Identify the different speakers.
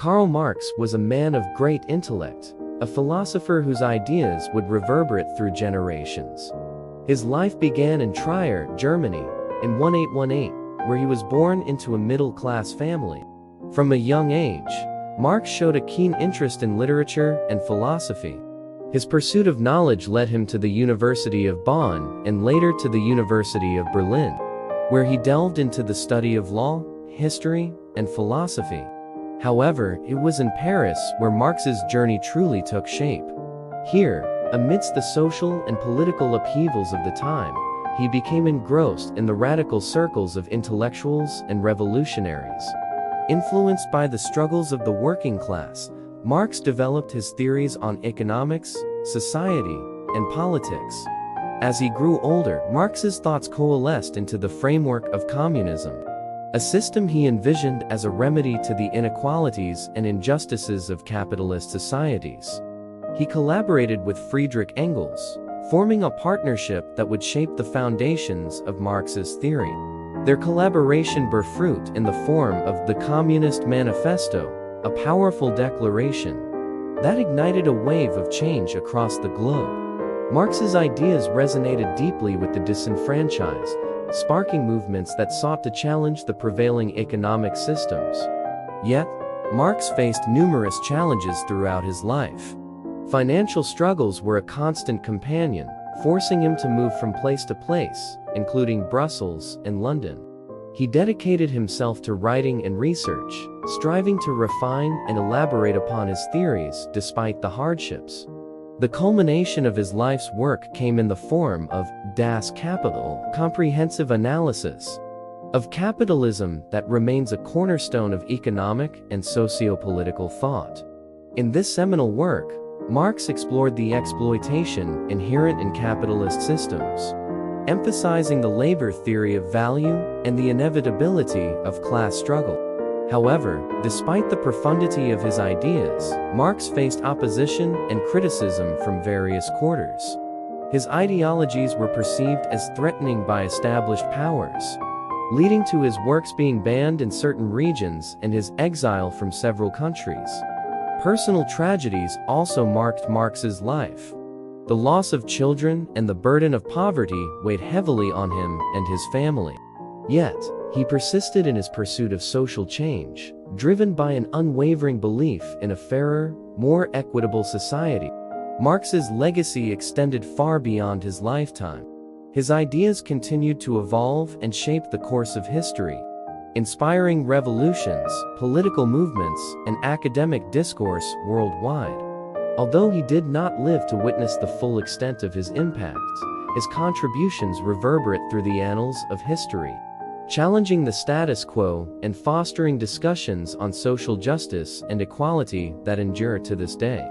Speaker 1: Karl Marx was a man of great intellect, a philosopher whose ideas would reverberate through generations. His life began in Trier, Germany, in 1818, where he was born into a middle-class family. From a young age, Marx showed a keen interest in literature and philosophy. His pursuit of knowledge led him to the University of Bonn and later to the University of Berlin, where he delved into the study of law, history, and philosophy. However, it was in Paris where Marx's journey truly took shape. Here, amidst the social and political upheavals of the time, he became engrossed in the radical circles of intellectuals and revolutionaries. Influenced by the struggles of the working class, Marx developed his theories on economics, society, and politics. As he grew older, Marx's thoughts coalesced into the framework of communism, a system he envisioned as a remedy to the inequalities and injustices of capitalist societies. He collaborated with Friedrich Engels, forming a partnership that would shape the foundations of Marx's theory. Their collaboration bore fruit in the form of the Communist Manifesto, a powerful declaration that ignited a wave of change across the globe. Marx's ideas resonated deeply with the disenfranchised, sparking movements that sought to challenge the prevailing economic systems. Yet, Marx faced numerous challenges throughout his life. Financial struggles were a constant companion, forcing him to move from place to place, including Brussels and London. He dedicated himself to writing and research, striving to refine and elaborate upon his theories despite the hardships. The culmination of his life's work came in the form of Das Kapital, comprehensive analysis of capitalism that remains a cornerstone of economic and socio-political thought. In this seminal work, Marx explored the exploitation inherent in capitalist systems, emphasizing the labor theory of value and the inevitability of class struggle. However, despite the profundity of his ideas, Marx faced opposition and criticism from various quarters. His ideologies were perceived as threatening by established powers, leading to his works being banned in certain regions and his exile from several countries. Personal tragedies also marked Marx's life. The loss of children and the burden of poverty weighed heavily on him and his family. Yet, he persisted in his pursuit of social change, driven by an unwavering belief in a fairer, more equitable society. Marx's legacy extended far beyond his lifetime. His ideas continued to evolve and shape the course of history, inspiring revolutions, political movements, and academic discourse worldwide. Although he did not live to witness the full extent of his impact, his contributions reverberate through the annals of history, challenging the status quo and fostering discussions on social justice and equality that endure to this day.